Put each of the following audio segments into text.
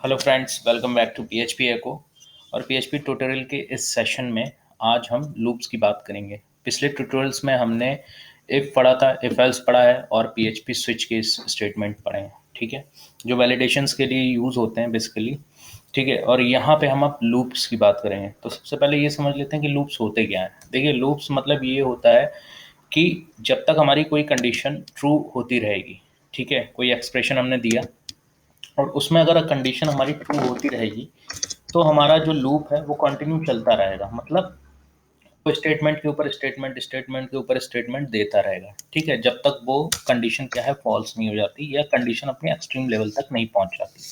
Hello friends, welcome back to PHP echo. और PHP tutorial के इस सेशन में आज हम लूप्स की बात करेंगे। पिछले ट्यूटोरियल्स में हमने इफ पढ़ा था, इफ एल्स पढ़ा है और पीएचपी स्विच के स्टेटमेंट पढ़े हैं। ठीक है, जो वैलिडेशंस के लिए यूज़ होते हैं बेसिकली। ठीक है, और यहाँ पे हम अब लूप्स की बात करेंगे। तो सबसे पहले ये समझ लेते हैं कि लूप्स होते क्या हैं। देखिए, लूप्स मतलब ये होता है कि जब तक हमारी कोई कंडीशन ट्रू होती रहेगी, ठीक है, कोई एक्सप्रेशन हमने दिया और उसमें अगर कंडीशन हमारी ट्रू होती रहेगी तो हमारा जो लूप है वो कंटिन्यू चलता रहेगा। मतलब वो स्टेटमेंट के ऊपर स्टेटमेंट, स्टेटमेंट के ऊपर स्टेटमेंट देता रहेगा। ठीक है, जब तक वो कंडीशन क्या है, फॉल्स नहीं हो जाती या कंडीशन अपने एक्सट्रीम लेवल तक नहीं पहुंच जाती।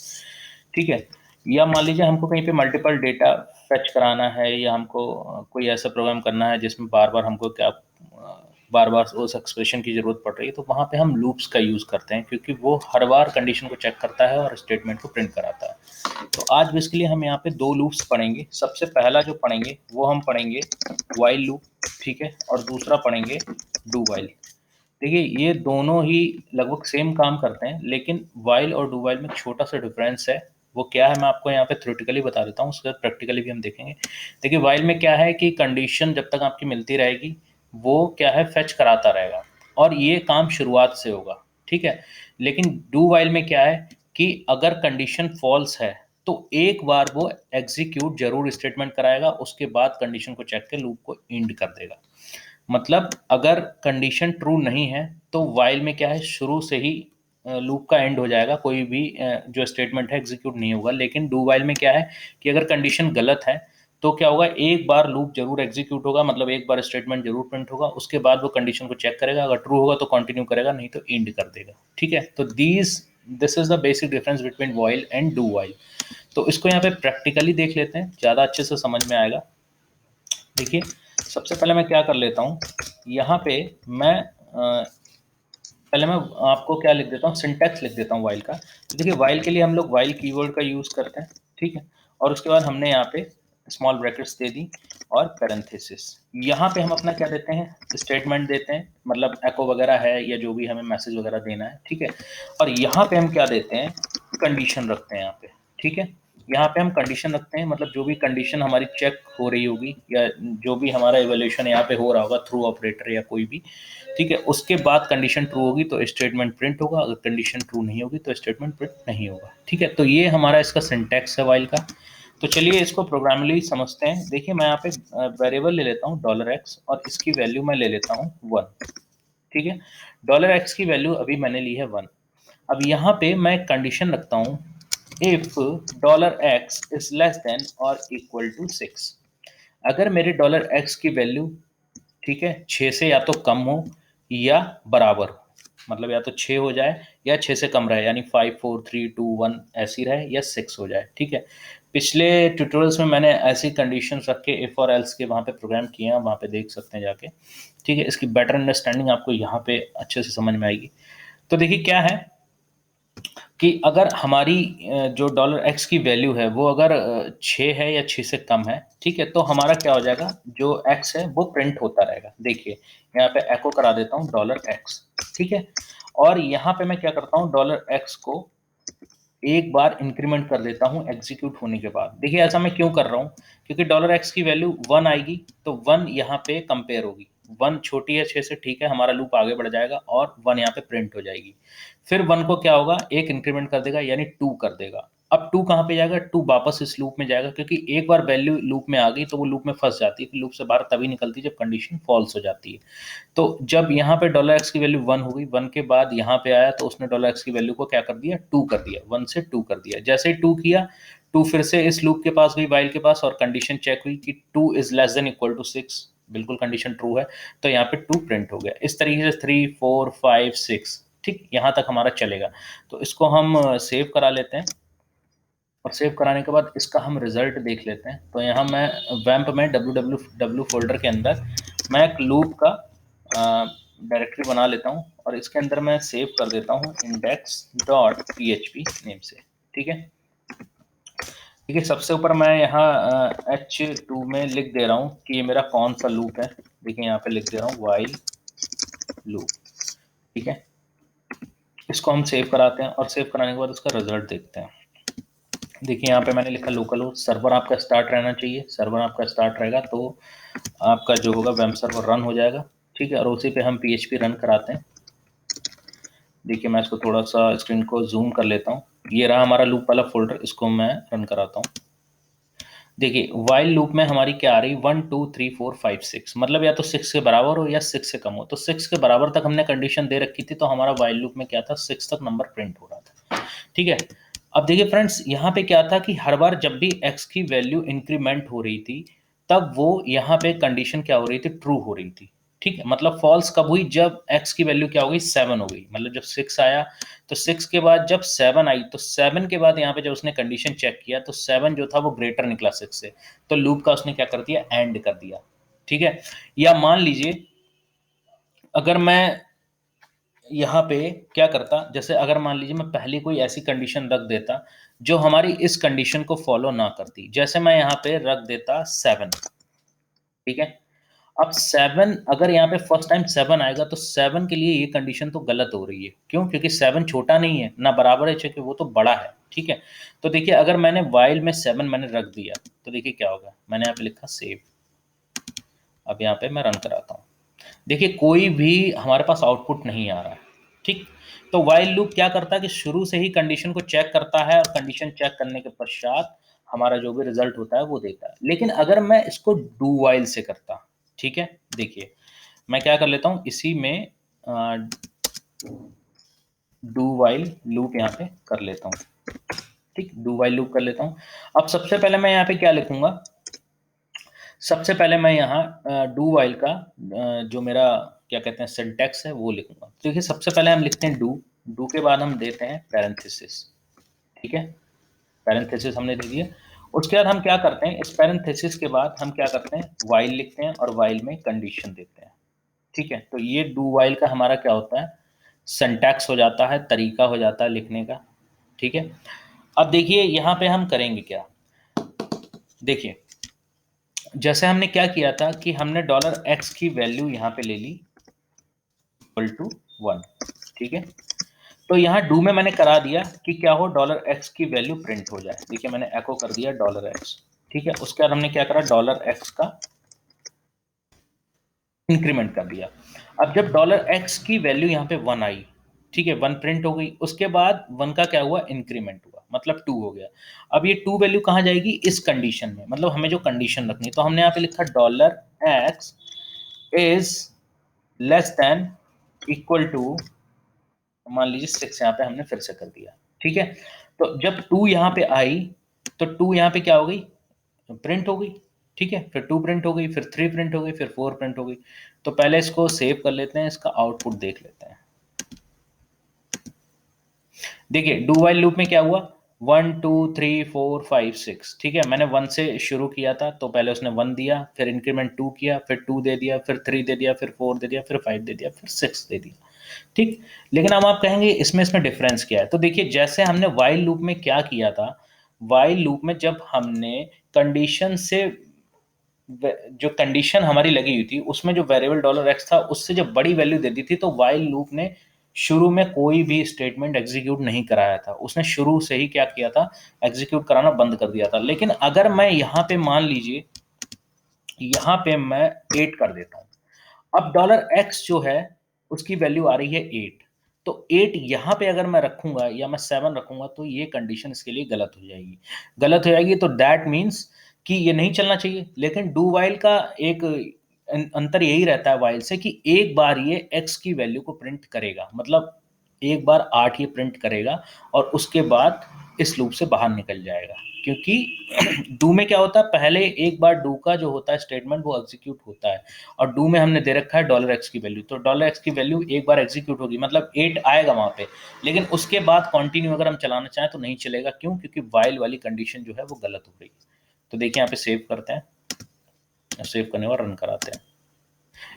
ठीक है, या मान लीजिए हमको कहीं पे मल्टीपल डेटा फेच कराना है या हमको कोई ऐसा प्रोग्राम करना है जिसमें बार बार हमको क्या बार बार उस एक्सप्रेशन की ज़रूरत पड़ रही है, तो वहाँ पे हम लूप्स का यूज़ करते हैं क्योंकि वो हर बार कंडीशन को चेक करता है और स्टेटमेंट को प्रिंट कराता है। तो आज बेसिकली हम यहाँ पे दो लूप्स पढ़ेंगे। सबसे पहला जो पढ़ेंगे वो हम पढ़ेंगे वाइल लूप, ठीक है, और दूसरा पढ़ेंगे डू वाइल। देखिए, ये दोनों ही लगभग सेम काम करते हैं, लेकिन वाइल और डू वाइल में छोटा सा डिफरेंस है। वो क्या है मैं आपको यहाँ पे थ्योरेटिकली बता देता हूँ, उसके बाद प्रैक्टिकली भी हम देखेंगे। देखिए, वाइल में क्या है कि कंडीशन जब तक आपकी मिलती रहेगी वो क्या है, फेच कराता रहेगा और ये काम शुरुआत से होगा। ठीक है, लेकिन डू वाइल में क्या है कि अगर कंडीशन फॉल्स है तो एक बार वो एग्जीक्यूट जरूर स्टेटमेंट कराएगा, उसके बाद कंडीशन को चेक के लूप को एंड कर देगा। मतलब अगर कंडीशन ट्रू नहीं है तो वाइल में क्या है, शुरू से ही लूप का एंड हो जाएगा, कोई भी जो स्टेटमेंट है एग्जीक्यूट नहीं होगा। लेकिन डू वाइल में क्या है कि अगर कंडीशन गलत है तो क्या होगा, एक बार लूप जरूर एग्जीक्यूट होगा, मतलब एक बार स्टेटमेंट जरूर प्रिंट होगा, उसके बाद वो कंडीशन को चेक करेगा, अगर ट्रू होगा तो कंटिन्यू करेगा, नहीं तो एंड कर देगा। ठीक है, तो this is the basic difference between while and do while. तो इसको यहाँ पे प्रैक्टिकली देख लेते हैं, ज़्यादा अच्छे से समझ में आएगा। देखिए, सबसे पहले मैं क्या कर लेता हूँ, यहाँ पे मैं पहले मैं आपको क्या लिख देता हूँ, सिंटैक्स लिख देता हूँ वाइल का। तो देखिए, वाइल के लिए हम लोग वाइल कीवर्ड का यूज़ करते हैं। ठीक है, और उसके बाद हमने यहाँ पे स्मॉल ब्रैकेट्स दे दी और पैरेंथेसिस। यहाँ पे हम अपना क्या देते हैं, स्टेटमेंट देते हैं, मतलब एको वगैरह है या जो भी हमें मैसेज वगैरह देना है। ठीक है, और यहाँ पे हम क्या देते हैं, कंडीशन रखते हैं यहाँ पे। ठीक है, यहाँ पे हम कंडीशन रखते हैं, मतलब जो भी कंडीशन हमारी चेक हो रही होगी या जो भी हमारा इवैल्यूएशन यहाँ पे हो रहा होगा थ्रू ऑपरेटर या कोई भी। ठीक है, उसके बाद कंडीशन ट्रू होगी तो स्टेटमेंट प्रिंट होगा, अगर कंडीशन ट्रू नहीं होगी तो स्टेटमेंट प्रिंट नहीं होगा। ठीक है, तो ये हमारा इसका सिंटैक्स है वाइल का। तो चलिए इसको प्रोग्रामली समझते हैं। देखिए, मैं यहाँ पे वेरिएबल ले लेता हूँ $x और इसकी वैल्यू मैं ले लेता हूँ 1। ठीक है, $x की वैल्यू अभी मैंने ली है 1। अब यहाँ पे मैं कंडीशन रखता हूँ, if $x is less then और इक्वल टू 6। अगर मेरे $x की वैल्यू, ठीक है, 6 से या तो कम हो या बराबर हो, मतलब या तो 6 हो जाए या 6 से कम रहे, यानी 5 4 3 2 1 ऐसी रहे, या 6 हो जाए। ठीक है, पिछले ट्यूटोरियल्स में मैंने ऐसी कंडीशंस रख के इफ और एल्स के वहाँ पे प्रोग्राम किए हैं, वहाँ पे देख सकते हैं जाके। ठीक है, इसकी बेटर अंडरस्टैंडिंग आपको यहाँ पे अच्छे से समझ में आएगी। तो देखिए क्या है कि अगर हमारी जो $x की वैल्यू है वो अगर 6 है या 6 से कम है, ठीक है, तो हमारा क्या हो जाएगा, जो x है वो प्रिंट होता रहेगा। देखिए, यहाँ पे एको करा देता हूँ $x। ठीक है, और यहाँ पे मैं क्या करता हूँ, $x को एक बार इंक्रीमेंट कर देता हूँ एग्जीक्यूट होने के बाद। देखिए, ऐसा मैं क्यों कर रहा हूँ, क्योंकि $x की वैल्यू 1 आएगी तो 1 यहाँ पे कंपेयर होगी। 1 छोटी है 6 से, ठीक है, हमारा लूप आगे बढ़ जाएगा और 1 यहाँ पे प्रिंट हो जाएगी। फिर 1 को क्या होगा, एक इंक्रीमेंट कर देगा यानी 2 कर देगा। अब 2 कहाँ पे जाएगा, 2 वापस इस लूप में जाएगा, क्योंकि एक बार वैल्यू लूप में आ गई तो वो लूप में फंस जाती है। लूप से बाहर तभी निकलती है जब कंडीशन फॉल्स हो जाती है। तो जब यहाँ पे $x की वैल्यू 1 हो गई, 1 के बाद यहाँ पे आया तो उसने $x की वैल्यू को क्या कर दिया, 2 कर दिया, 1 से 2 कर दिया। जैसे ही 2 किया, 2 फिर से इस लूप के पास गई, वाइल के पास, और कंडीशन चेक हुई कि 2 is less than equal to 6, बिल्कुल कंडीशन ट्रू है, तो यहाँ पे 2 प्रिंट हो गया। इस तरीके से 3 4 5 6, ठीक, यहाँ तक हमारा चलेगा। तो इसको हम सेव करा लेते हैं और सेव कराने के बाद इसका हम रिजल्ट देख लेते हैं। तो यहाँ मैं वैम्प में www फोल्डर के अंदर मैं एक लूप का डायरेक्टरी बना लेता हूँ और इसके अंदर मैं सेव कर देता हूँ index.php नेम से। ठीक है, ठीक है, सबसे ऊपर मैं यहाँ H2 में लिख दे रहा हूँ कि ये मेरा कौन सा लूप है। देखिए, यहाँ पे लिख दे रहा हूँ वाइल लूप। ठीक है, इसको हम सेव कराते हैं और सेव कराने के बाद उसका रिजल्ट देखते हैं। देखिए यहाँ पे मैंने लिखा लोकल होस्ट, सर्वर आपका स्टार्ट रहना चाहिए। सर्वर आपका स्टार्ट रहेगा तो आपका जो होगा वेब सर्वर रन हो जाएगा, ठीक है। और उसी पे हम PHP रन कराते हैं। देखिए मैं इसको थोड़ा सा स्क्रीन को जूम कर लेता हूँ। ये रहा हमारा लूप वाला फोल्डर, इसको मैं रन कराता हूँ। देखिए वाइल लूप में हमारी क्या आ रही, 1 2 3 4 5 6, मतलब या तो 6 के बराबर हो या 6 से कम हो। तो 6 के बराबर तक हमने कंडीशन दे रखी थी, तो हमारा वाइल लूप में क्या था, 6 तक नंबर प्रिंट हो रहा था, ठीक है। अब देखिए फ्रेंड्स, यहाँ पे क्या था कि हर बार जब भी x की वैल्यू इंक्रीमेंट हो रही थी, तब वो यहाँ पे कंडीशन क्या हो रही थी, ट्रू हो रही थी, ठीक है। मतलब फॉल्स कब हुई, जब x की वैल्यू क्या हो गई, 7 हो गई। मतलब जब 6 आया तो 6 के बाद जब 7 आई, तो 7 के बाद यहाँ पे जब उसने कंडीशन चेक किया तो 7 जो था वो ग्रेटर निकला 6 से, तो लूप का उसने क्या कर दिया, एंड कर दिया, ठीक है। या मान लीजिए अगर मैं यहाँ पे क्या करता, जैसे अगर मान लीजिए मैं पहले कोई ऐसी कंडीशन रख देता जो हमारी इस कंडीशन को फॉलो ना करती, जैसे मैं यहाँ पे रख देता 7, ठीक है। अब 7 अगर यहाँ पे फर्स्ट टाइम 7 आएगा तो 7 के लिए ये कंडीशन तो गलत हो रही है। क्यों? क्योंकि 7 छोटा नहीं है ना बराबर है, क्योंकि वो तो बड़ा है, ठीक है। तो देखिए अगर मैंने वाइल में 7 मैंने रख दिया तो देखिए क्या होगा, मैंने यहाँ पे लिखा सेव। अब यहाँ पे मैं रन कराता हूँ, देखिए कोई भी हमारे पास आउटपुट नहीं आ रहा है, ठीक। तो वाइल लूप क्या करता है कि शुरू से ही कंडीशन को चेक करता है, और कंडीशन चेक करने के पश्चात हमारा जो भी रिजल्ट होता है वो देता है। लेकिन अगर मैं इसको डू वाइल से करता, ठीक है, देखिए मैं क्या कर लेता हूं, इसी में डू वाइल लूप यहाँ पे कर लेता हूँ, ठीक, डू वाइल लूप कर लेता हूँ। अब सबसे पहले मैं यहाँ पे क्या लिखूंगा, सबसे पहले मैं यहाँ डू वाइल का जो मेरा क्या कहते हैं सिंटैक्स है वो लिखूंगा। तो देखिए सबसे पहले हम लिखते हैं डू, डू के बाद हम देते हैं पैरेंथेसिस, ठीक है। पैरेंथेसिस हमने दे दिया। उसके बाद हम क्या करते हैं, इस पैरेंथेसिस के बाद हम क्या करते हैं, वाइल लिखते हैं और वाइल में कंडीशन देते हैं, ठीक है। तो ये डू वाइल का हमारा क्या होता है, सिंटैक्स हो जाता है, तरीका हो जाता है लिखने का, ठीक है। अब देखिए यहाँ पे हम करेंगे क्या, देखिए जैसे हमने क्या किया था कि हमने $x की वैल्यू यहाँ पे ले ली इक्वल टू 1, ठीक है। तो यहाँ डू में मैंने करा दिया कि क्या हो, $x की वैल्यू प्रिंट हो जाए। देखिए मैंने एको कर दिया $x, ठीक है। उसके बाद हमने क्या करा, $x का इंक्रीमेंट कर दिया। अब जब $x की वैल्यू यहाँ पे 1 आई, ठीक है, 1 प्रिंट हो गई। उसके बाद 1 का क्या हुआ, इंक्रीमेंट हुआ, मतलब 2 हो गया। अब ये 2 वैल्यू कहाँ जाएगी, इस कंडीशन में, मतलब हमें जो कंडीशन रखनी है, तो हमने यहाँ पे लिखा $x is less than equal to, मान लीजिए 6, यहाँ पे हमने फिर से कर दिया, ठीक है। तो जब 2 यहाँ पे आई तो 2 यहाँ पे क्या हो गई, प्रिंट हो गई, ठीक है। फिर 2 प्रिंट हो गई, फिर 3 प्रिंट हो गई, फिर 4 प्रिंट हो गई। तो पहले इसको सेव कर लेते हैं, इसका आउटपुट देख लेते हैं। देखिए डू वाइल लूप में क्या हुआ, 1 2 3 4 5 6, ठीक है। मैंने 1 से शुरू किया था, तो पहले उसने 1 दिया, फिर इंक्रीमेंट 2 किया, फिर 2 दे दिया, फिर 3 दे दिया, फिर 4 दे दिया, फिर 5 दे दिया, फिर 6 दे दिया, ठीक। लेकिन अब आप कहेंगे इसमें डिफरेंस क्या है, तो देखिए जैसे हमने वाइल लूप में क्या किया था, वाइल लूप में जब हमने कंडीशन से जो कंडीशन हमारी लगी हुई थी उसमें जो वेरिएबल $x था उससे जब बड़ी वैल्यू दे दी थी, तो वाइल लूप ने शुरू में कोई भी स्टेटमेंट एग्जीक्यूट नहीं कराया था, उसने शुरू से ही क्या किया था, एग्जीक्यूट कराना बंद कर दिया था। लेकिन अगर मैं यहाँ पे मान लीजिए यहाँ पे मैं 8 कर देता हूं, अब $x जो है उसकी वैल्यू आ रही है 8, तो 8 यहाँ पे अगर मैं रखूंगा या मैं 7 रखूंगा तो ये कंडीशन इसके लिए गलत हो जाएगी, गलत हो जाएगी। तो दैट मीन्स कि ये नहीं चलना चाहिए। लेकिन डू वाइल का एक अंतर यही रहता है वाइल से कि एक बार ये x की वैल्यू को प्रिंट करेगा, मतलब एक बार 8 ये प्रिंट करेगा और उसके बाद इस लूप से बाहर निकल जाएगा। क्योंकि डू में क्या होता है, पहले एक बार डू का जो होता है स्टेटमेंट वो एग्जीक्यूट होता है, और डू में हमने दे रखा है $x की वैल्यू, तो $x की वैल्यू एक बार एग्जीक्यूट होगी, मतलब 8 आएगा वहां पे। लेकिन उसके बाद कंटिन्यू अगर हम चलाना चाहें तो नहीं चलेगा। क्यों? क्योंकि वाइल वाली कंडीशन जो है वो गलत हो रही है। तो देखिए यहाँ पे सेव करते हैं, सेव करने और रन कराते हैं।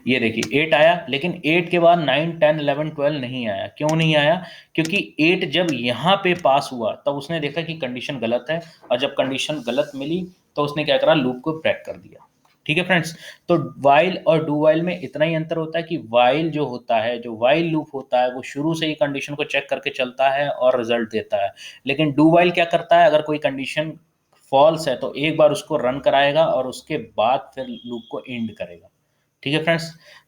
ये देखिए 8 आया, लेकिन 8 के बाद 9 10 11 12 नहीं आया। क्यों नहीं आया? क्योंकि 8 जब यहाँ पे पास हुआ तब उसने देखा कि कंडीशन गलत है, और जब कंडीशन गलत मिली तो उसने क्या करा, लूप को ब्रेक कर दिया, ठीक है फ्रेंड्स। तो वाइल और डू वाइल में इतना ही अंतर होता है कि वाइल जो होता है, जो वाइल लूप होता है, वो शुरू से ही कंडीशन को चेक करके चलता है और रिजल्ट देता है। लेकिन डू वाइल क्या करता है, अगर कोई कंडीशन फॉल्स है तो एक बार उसको रन कराएगा और उसके बाद फिर लूप को एंड करेगा। ठीक है फ्रेंड्स।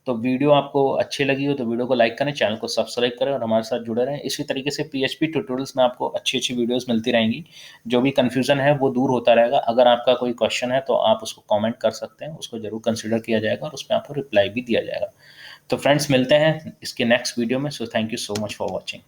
तो वीडियो आपको अच्छी लगी हो तो वीडियो को लाइक करें, चैनल को सब्सक्राइब करें और हमारे साथ जुड़े रहें। इसी तरीके से पीएचपी ट्यूटोरियल्स में आपको अच्छी अच्छी वीडियोस मिलती रहेंगी। जो भी कन्फ्यूज़न है वो दूर होता रहेगा। अगर आपका कोई क्वेश्चन है तो आप उसको कमेंट कर सकते हैं, उसको जरूर कंसिडर किया जाएगा और उसमें आपको रिप्लाई भी दिया जाएगा। तो फ्रेंड्स, मिलते हैं इसके नेक्स्ट वीडियो में। So thank you so much for watching.